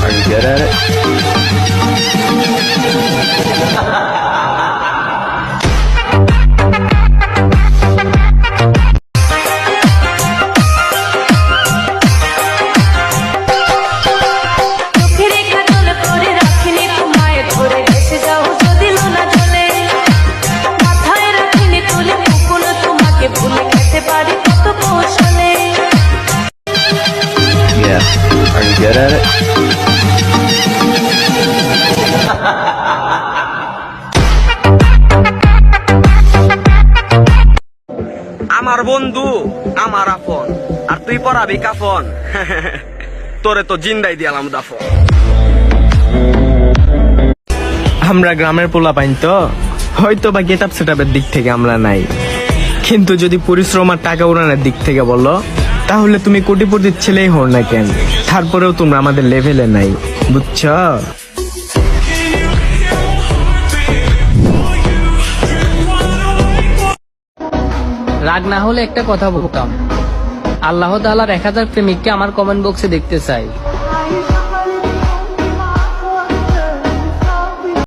Are you good at it? Yeah. Are you good at it? আমার বন্ধু আমার আপন, আর তুই পড়াবি কাফন। তোরে তো জিন্দাই দিয়ালাম দাফন। আমরা গ্রামের পোলাপাইন তো হয়তো বা গেট আপ সেট আপের দিক থেকে আমরা নাই, কিন্তু যদি পরিশ্রম আর টাকা উড়ানোর দিক থেকে বলো তাহলে তুমি কোটিপতির ছেলেই হও না কেন, তারপরেও তোমরা আমাদের লেভেলে নাই, বুঝছো? রাগ না হলে একটা কথা বলতাম, আল্লাহ তাআলার 1000 প্রেমিককে আমার কমেন্ট বক্সে দেখতে চাই।